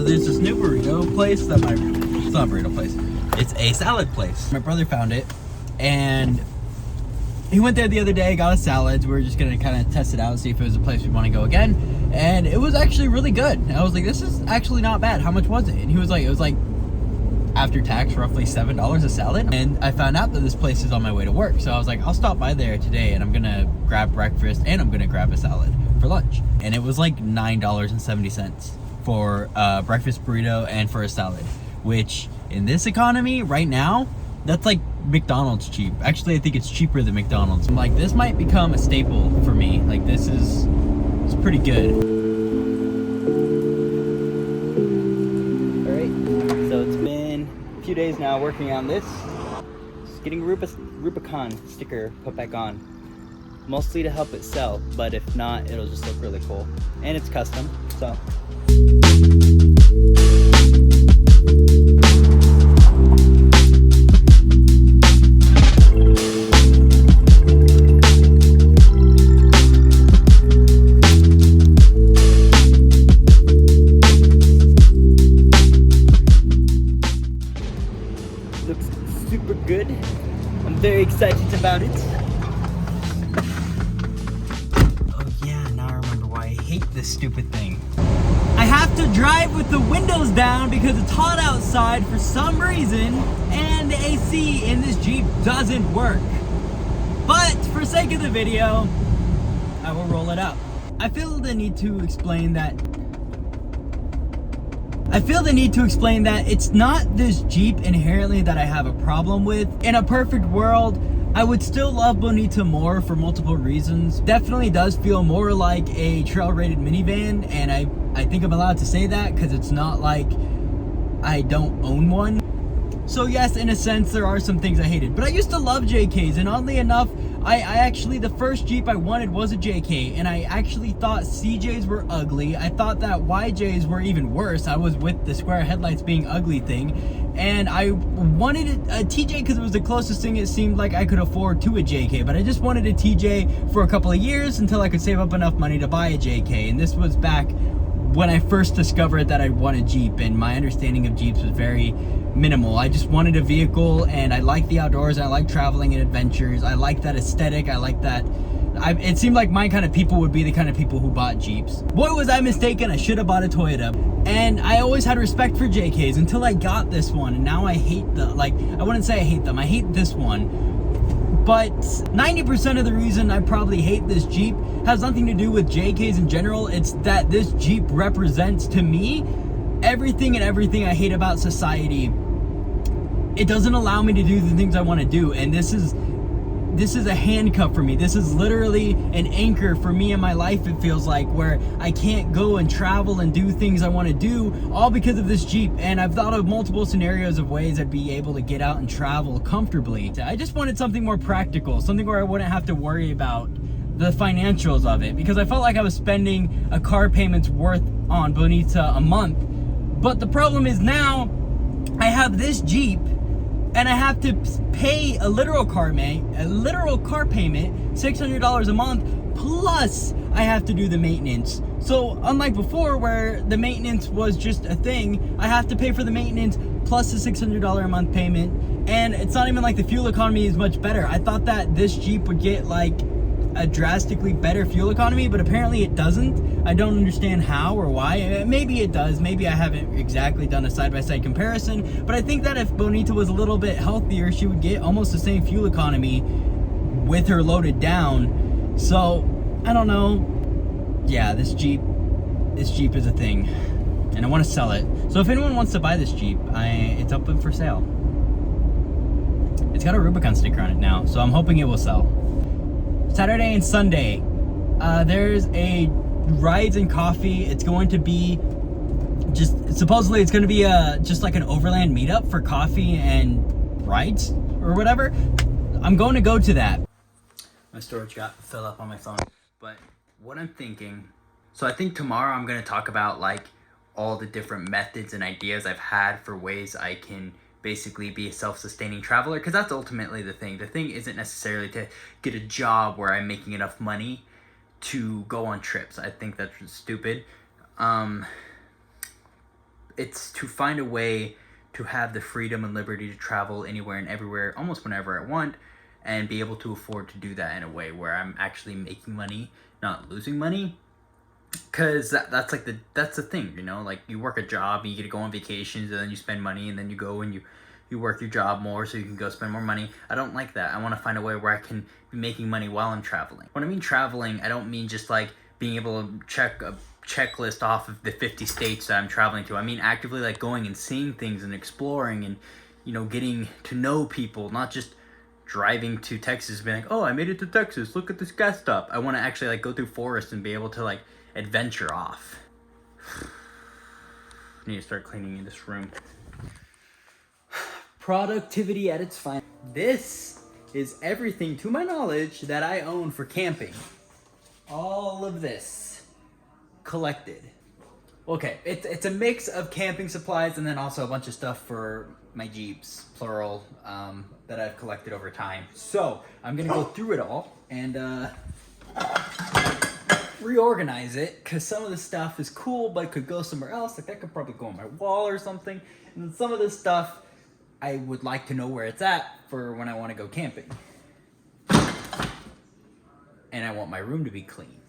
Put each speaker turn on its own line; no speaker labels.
So there's this new burrito place that it's not a burrito place. It's a salad place. My brother found it, and he went there the other day, got a salad. We were just gonna kind of test it out, see if it was a place we'd want to go again. And it was actually really good. And I was like, this is actually not bad. How much was it? And he was like, it was like, after tax, roughly $7 a salad. And I found out that this place is on my way to work. So I was like, I'll stop by there today and I'm gonna grab breakfast and I'm gonna grab a salad for lunch. And it was like $9.70 for a breakfast burrito and for a salad, which in this economy right now, that's like McDonald's cheap. Actually, I think it's cheaper than McDonald's. I'm like, this might become a staple for me. Like it's pretty good. A few days now working on this, just getting Rubicon sticker put back on, mostly to help it sell, but if not, it'll just look really cool, and it's custom, so looks super good. I'm very excited about it. Oh yeah, now I remember why I hate this stupid thing. I have to drive with the windows down because it's hot outside for some reason, and the AC in this Jeep doesn't work. But for sake of the video, I will roll it up. I feel the need to explain that it's not this Jeep inherently that I have a problem with. In a perfect world, I would still love Bonita more for multiple reasons. Definitely does feel more like a trail-rated minivan, and I think I'm allowed to say that because it's not like I don't own one. So yes, in a sense, there are some things I hated. But I used to love JKs, and oddly enough, I actually, the first Jeep I wanted was a JK, and I actually thought CJs were ugly. I thought that YJs were even worse. I was with the square headlights being ugly thing, and I wanted a TJ because it was the closest thing it seemed like I could afford to a JK, but I just wanted a TJ for a couple of years until I could save up enough money to buy a JK, and this was back when I first discovered that I want a Jeep, and my understanding of Jeeps was very minimal. I just wanted a vehicle, and I like the outdoors, and I like traveling and adventures. I like that aesthetic. I like that. It seemed like my kind of people would be the kind of people who bought Jeeps. Boy, was I mistaken. I should have bought a Toyota. And I always had respect for JKs until I got this one, and now I hate I wouldn't say I hate them. I hate this one. But 90% of the reason I probably hate this Jeep has nothing to do with JKs in general. It's that this Jeep represents to me everything I hate about society. It doesn't allow me to do the things I want to do, and this is a handcuff for me. This is literally an anchor for me in my life, it feels like, where I can't go and travel and do things I want to do, all because of this Jeep. And I've thought of multiple scenarios of ways I'd be able to get out and travel comfortably. I just wanted something more practical, something where I wouldn't have to worry about the financials of it, because I felt like I was spending a car payment's worth on Bonita a month. But the problem is now I have this Jeep, and I have to pay a literal car payment, $600 a month, plus I have to do the maintenance. So unlike before where the maintenance was just a thing, I have to pay for the maintenance plus the $600 a month payment, and it's not even like the fuel economy is much better. I thought that this Jeep would get like a drastically better fuel economy, but apparently it doesn't. I don't understand how or why. Maybe it does. Maybe I haven't exactly done a side-by-side comparison, but I think that if Bonita was a little bit healthier, she would get almost the same fuel economy with her loaded down. So I don't know. Yeah, this Jeep is a thing, and I want to sell it. So if anyone wants to buy this Jeep, it's open for sale. It's got a Rubicon sticker on it now, so I'm hoping it will sell. Saturday and Sunday, there's a rides and coffee. It's going to be supposedly it's going to be just like an overland meetup for coffee and rides or whatever. I'm going to go to that. My storage got filled up on my phone, but what I'm thinking, so I think tomorrow I'm going to talk about like all the different methods and ideas I've had for ways I can basically be a self-sustaining traveler, because that's ultimately the thing. The thing isn't necessarily to get a job where I'm making enough money to go on trips. I think that's stupid. it's to find a way to have the freedom and liberty to travel anywhere and everywhere, almost whenever I want, and be able to afford to do that in a way where I'm actually making money, not losing money. Cause that's like that's the thing, you know, like you work a job and you get to go on vacations and then you spend money and then you go and you work your job more so you can go spend more money. I don't like that. I want to find a way where I can be making money while I'm traveling. When I mean traveling, I don't mean just like being able to check a checklist off of the 50 states that I'm traveling to. I mean actively like going and seeing things and exploring and, you know, getting to know people, not just driving to Texas being like, oh, I made it to Texas, look at this gas stop. I want to actually like go through forests and be able to like adventure off. I need to start cleaning in this room. Productivity at its finest. This is everything to my knowledge that I own for camping. All of this collected. Okay, it's a mix of camping supplies and then also a bunch of stuff for my Jeeps, plural, that I've collected over time. So I'm gonna go through it all and reorganize it, because some of the stuff is cool but it could go somewhere else. Like that could probably go on my wall or something. And then some of this stuff I would like to know where it's at for when I want to go camping. And I want my room to be clean.